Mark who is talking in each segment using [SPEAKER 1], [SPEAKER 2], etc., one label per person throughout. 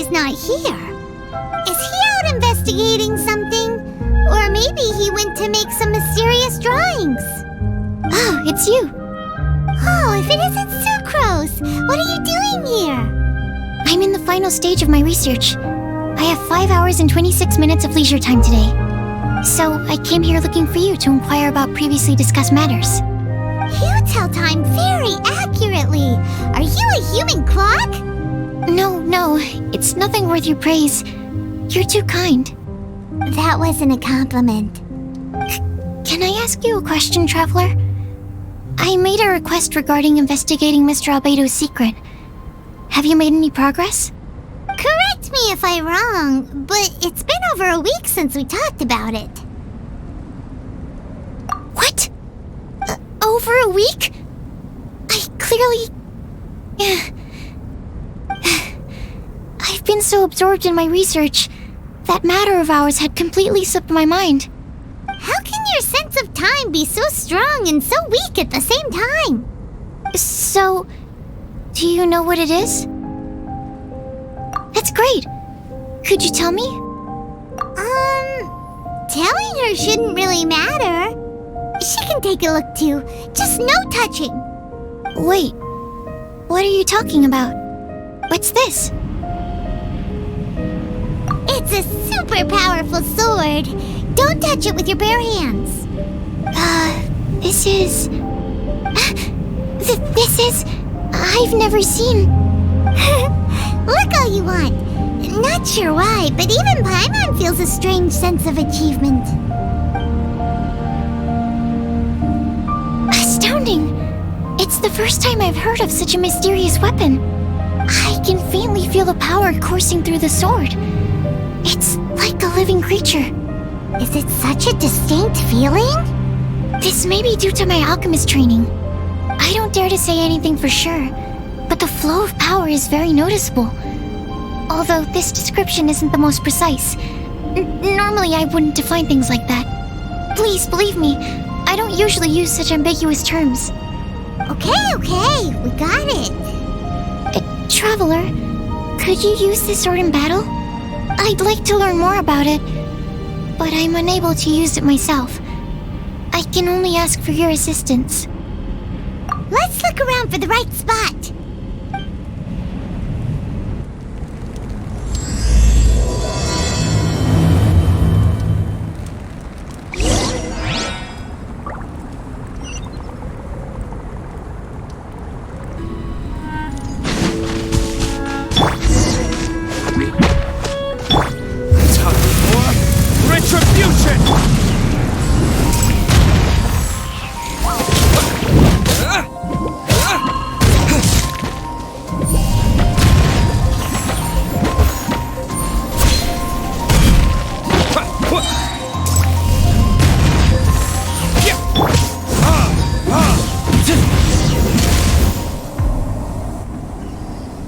[SPEAKER 1] Paimon not here. Is he out investigating something? Or maybe he went to make some mysterious drawings.
[SPEAKER 2] Oh, it's you.
[SPEAKER 1] Oh, if it isn't Sucrose! What are you doing here?
[SPEAKER 2] I'm in the final stage of my research. I have 5 hours and 26 minutes of leisure time today. So I came here looking for you to inquire about previously discussed matters.
[SPEAKER 1] You tell time very accurately. Are you a human clock?
[SPEAKER 2] No, it's nothing worth your praise. You're too kind.
[SPEAKER 1] That wasn't a compliment.
[SPEAKER 2] Can I ask you a question, Traveler? I made a request regarding investigating Mr. Albedo's secret. Have you made any progress?
[SPEAKER 1] Correct me if I'm wrong, but it's been over a week since we talked about it.
[SPEAKER 2] What? Over a week? I clearly... I've been so absorbed in my research. That matter of ours had completely slipped my mind.
[SPEAKER 1] How can your sense of time be so strong and so weak at the same time?
[SPEAKER 2] So, do you know what it is? That's great. Could you tell me?
[SPEAKER 1] Telling her shouldn't really matter. She can take a look too, just no touching.
[SPEAKER 2] Wait, what are you talking about? What's this?
[SPEAKER 1] It's a super powerful sword. Don't touch it with your bare hands.
[SPEAKER 2] This is... This is... I've never seen...
[SPEAKER 1] Look all you want. Not sure why, but even Paimon feels a strange sense of achievement.
[SPEAKER 2] Astounding! It's the first time I've heard of such a mysterious weapon. I can faintly feel the power coursing through the sword. It's like a living creature.
[SPEAKER 1] Is it such a distinct feeling?
[SPEAKER 2] This may be due to my alchemist training. I don't dare to say anything for sure, but the flow of power is very noticeable. Although this description isn't the most precise. Normally I wouldn't define things like that. Please believe me, I don't usually use such ambiguous terms.
[SPEAKER 1] Okay, we got it.
[SPEAKER 2] Traveler, could you use this sword in battle? I'd like to learn more about it, but I'm unable to use it myself. I can only ask for your assistance.
[SPEAKER 1] Let's look around for the right spot.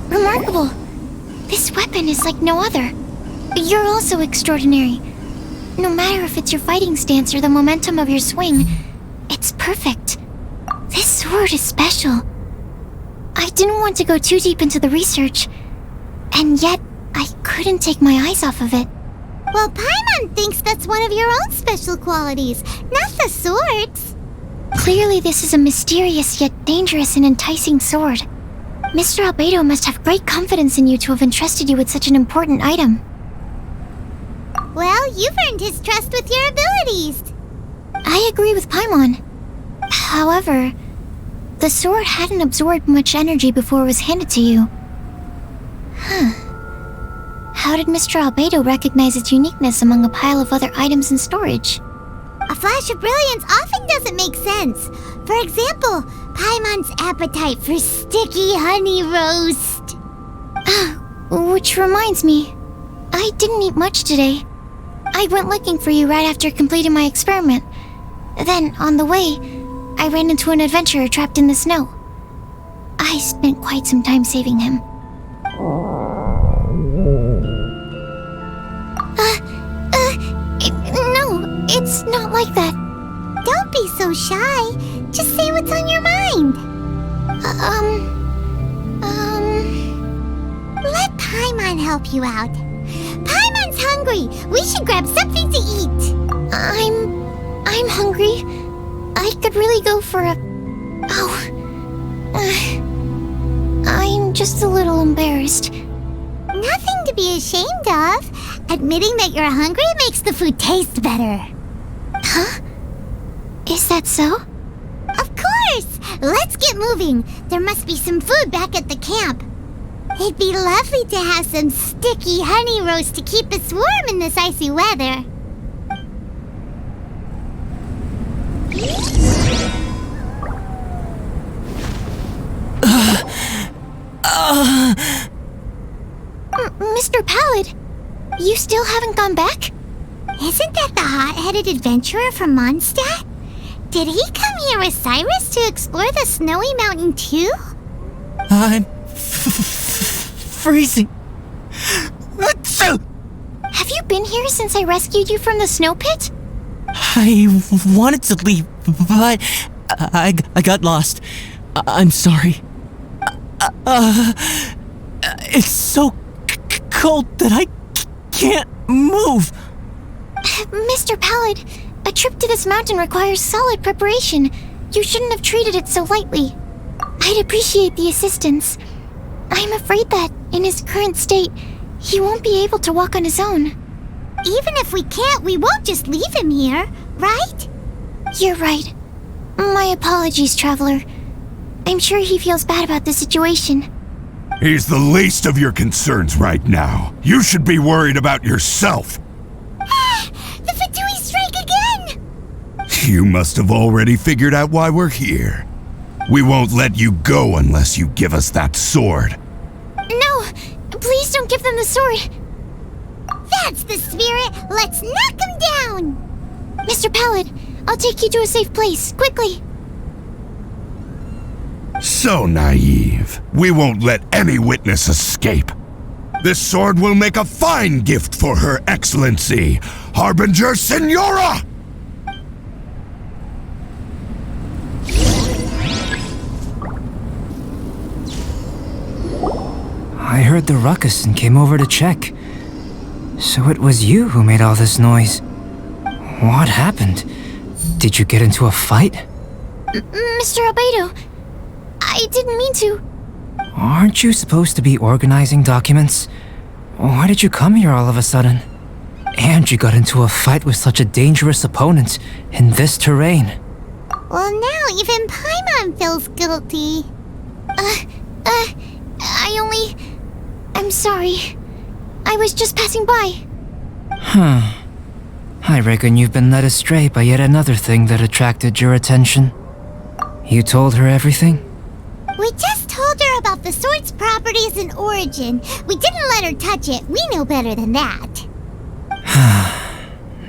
[SPEAKER 2] Remarkable! This weapon is like no other. You're also extraordinary. No matter if it's your fighting stance or the momentum of your swing, it's perfect. This sword is special. I didn't want to go too deep into the research, and yet I couldn't take my eyes off of it.
[SPEAKER 1] Well, Paimon thinks that's one of your own special qualities, not the sword's.
[SPEAKER 2] Clearly this is a mysterious yet dangerous and enticing sword. Mr. Albedo must have great confidence in you to have entrusted you with such an important item.
[SPEAKER 1] Well, you've earned his trust with your abilities.
[SPEAKER 2] I agree with Paimon. However, the sword hadn't absorbed much energy before it was handed to you. How did Mr. Albedo recognize its uniqueness among a pile of other items in storage?
[SPEAKER 1] A flash of brilliance often doesn't make sense. For example, Paimon's appetite for sticky honey roast.
[SPEAKER 2] Which reminds me, I didn't eat much today. I went looking for you right after completing my experiment. Then, on the way, I ran into an adventurer trapped in the snow. I spent quite some time saving him. No, it's not like that.
[SPEAKER 1] Don't be so shy. Just say what's on your mind. Let Paimon help you out. Paimon's hungry. We should grab something to eat.
[SPEAKER 2] I'm hungry. I could really go for a... I'm just a little embarrassed.
[SPEAKER 1] Nothing to be ashamed of. Admitting that you're hungry makes the food taste better.
[SPEAKER 2] Huh? Is that so?
[SPEAKER 1] Of course! Let's get moving. There must be some food back at the camp. It'd be lovely to have some sticky honey roast to keep us warm in this icy weather.
[SPEAKER 2] Mr. Pallid, you still haven't gone back?
[SPEAKER 1] Isn't that the hot-headed adventurer from Mondstadt? Did he come here with Cyrus to explore the snowy mountain too?
[SPEAKER 3] I'm freezing.
[SPEAKER 2] Have you been here since I rescued you from the snow pit?
[SPEAKER 3] I wanted to leave, but I got lost. I'm sorry. It's so cold that I can't move.
[SPEAKER 2] Mr. Pallid, a trip to this mountain requires solid preparation. You shouldn't have treated it so lightly. I'd appreciate the assistance. I'm afraid that, in his current state, he won't be able to walk on his own.
[SPEAKER 1] Even if we can't, we won't just leave him here, right?
[SPEAKER 2] You're right. My apologies, Traveler. I'm sure he feels bad about the situation.
[SPEAKER 4] He's the least of your concerns right now. You should be worried about yourself.
[SPEAKER 1] The Fatui strike again!
[SPEAKER 4] You must have already figured out why we're here. We won't let you go unless you give us that sword.
[SPEAKER 2] No! Please don't give them the sword!
[SPEAKER 1] That's the spirit! Let's knock him down!
[SPEAKER 2] Mr. Pallid, I'll take you to a safe place, quickly!
[SPEAKER 4] So naive. We won't let any witness escape. This sword will make a fine gift for Her Excellency, Harbinger Signora!
[SPEAKER 5] I heard the ruckus and came over to check. So it was you who made all this noise. What happened? Did you get into a fight?
[SPEAKER 2] Mr. Albedo, I didn't mean to.
[SPEAKER 5] Aren't you supposed to be organizing documents? Why did you come here all of a sudden? And you got into a fight with such a dangerous opponent in this terrain.
[SPEAKER 1] Well, now even Paimon feels guilty.
[SPEAKER 2] I'm sorry. I was just passing by.
[SPEAKER 5] I reckon you've been led astray by yet another thing that attracted your attention. You told her everything?
[SPEAKER 1] We just told her about the sword's properties and origin. We didn't let her touch it. We know better than that.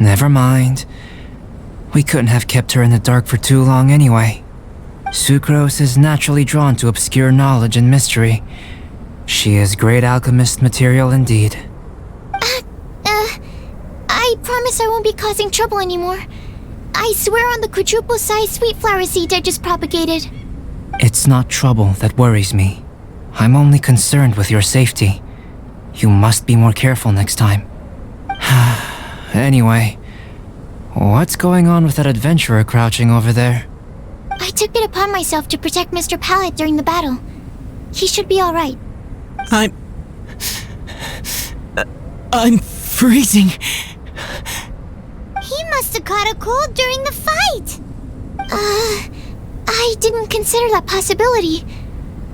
[SPEAKER 5] Never mind. We couldn't have kept her in the dark for too long anyway. Sucrose is naturally drawn to obscure knowledge and mystery. She is great alchemist material indeed.
[SPEAKER 2] I promise I won't be causing trouble anymore. I swear on the quadruple-sized sweet flower seed I just propagated.
[SPEAKER 5] It's not trouble that worries me. I'm only concerned with your safety. You must be more careful next time. Anyway, what's going on with that adventurer crouching over there?
[SPEAKER 2] I took it upon myself to protect Mr. Pallid during the battle. He should be alright.
[SPEAKER 3] I'm freezing.
[SPEAKER 1] He must have caught a cold during the fight.
[SPEAKER 2] I didn't consider that possibility.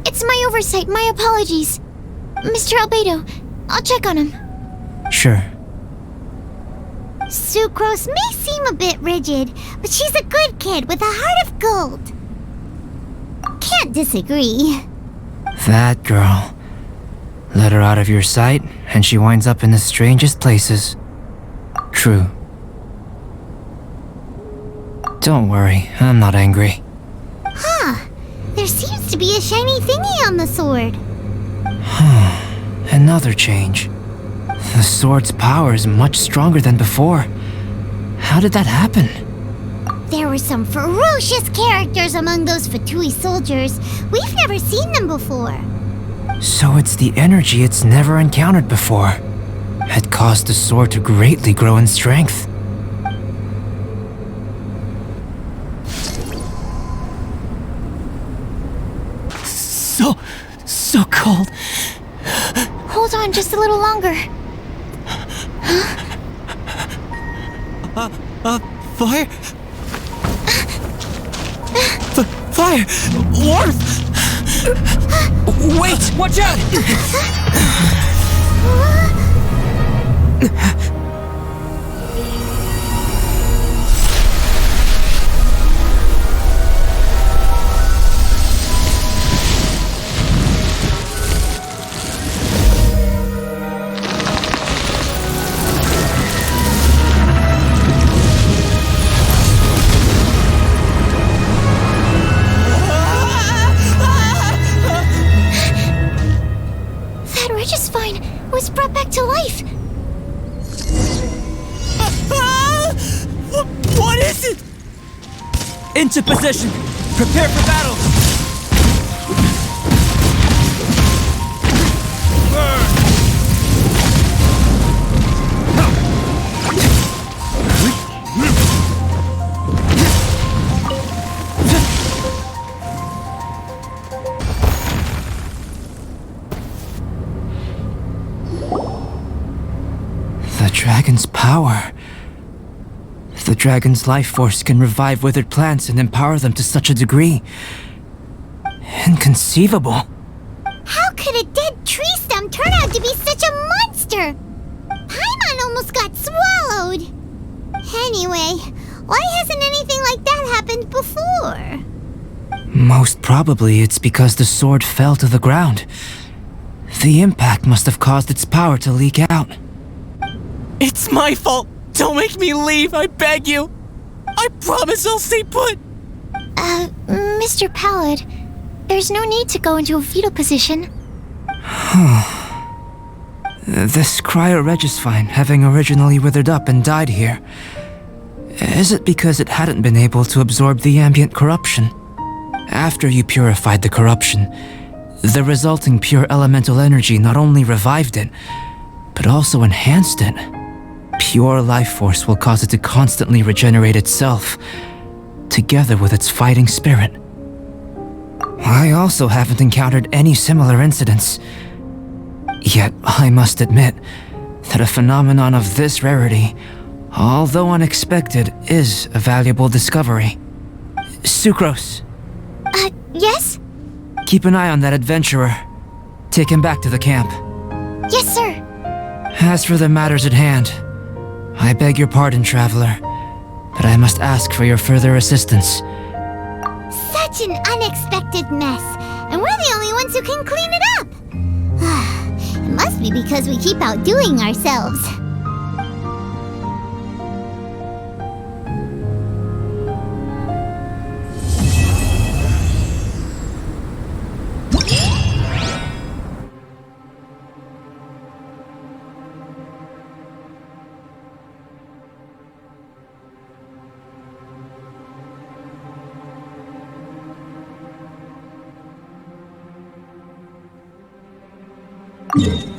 [SPEAKER 2] It's my oversight, my apologies. Mr. Albedo, I'll check on him.
[SPEAKER 5] Sure.
[SPEAKER 1] Sucrose may seem a bit rigid, but she's a good kid with a heart of gold. Can't disagree.
[SPEAKER 5] That girl. Let her out of your sight, and she winds up in the strangest places. True. Don't worry, I'm not angry.
[SPEAKER 1] There seems to be a shiny thingy on the sword.
[SPEAKER 5] Another change. The sword's power is much stronger than before. How did that happen?
[SPEAKER 1] There were some ferocious characters among those Fatui soldiers. We've never seen them before.
[SPEAKER 5] So it's the energy it's never encountered before. Had caused the sword to greatly grow in strength.
[SPEAKER 3] So cold.
[SPEAKER 2] Hold on just a little longer.
[SPEAKER 3] Fire? Fire! Warmth! Wait! Watch out!
[SPEAKER 2] Was brought back to life.
[SPEAKER 3] What is it? Into position. Prepare for battle.
[SPEAKER 5] The dragon's power. The dragon's life force can revive withered plants and empower them to such a degree. Inconceivable.
[SPEAKER 1] How could a dead tree stem turn out to be such a monster? Paimon almost got swallowed. Anyway, why hasn't anything like that happened before?
[SPEAKER 5] Most probably it's because the sword fell to the ground. The impact must have caused its power to leak out.
[SPEAKER 3] It's my fault. Don't make me leave, I beg you. I promise I'll stay put.
[SPEAKER 2] Mr. Pallid, there's no need to go into a fetal position.
[SPEAKER 5] This cryoregisfine, having originally withered up and died here, is it because it hadn't been able to absorb the ambient corruption? After you purified the corruption, the resulting pure elemental energy not only revived it, but also enhanced it. Pure life force will cause it to constantly regenerate itself, together with its fighting spirit. I also haven't encountered any similar incidents. Yet, I must admit that a phenomenon of this rarity, although unexpected, is a valuable discovery. Sucrose.
[SPEAKER 2] Yes?
[SPEAKER 5] Keep an eye on that adventurer. Take him back to the camp.
[SPEAKER 2] Yes, sir.
[SPEAKER 5] As for the matters at hand, I beg your pardon, traveler, but I must ask for your further assistance.
[SPEAKER 1] Such an unexpected mess, and we're the only ones who can clean it up. It must be because we keep outdoing ourselves.
[SPEAKER 4] Yeah.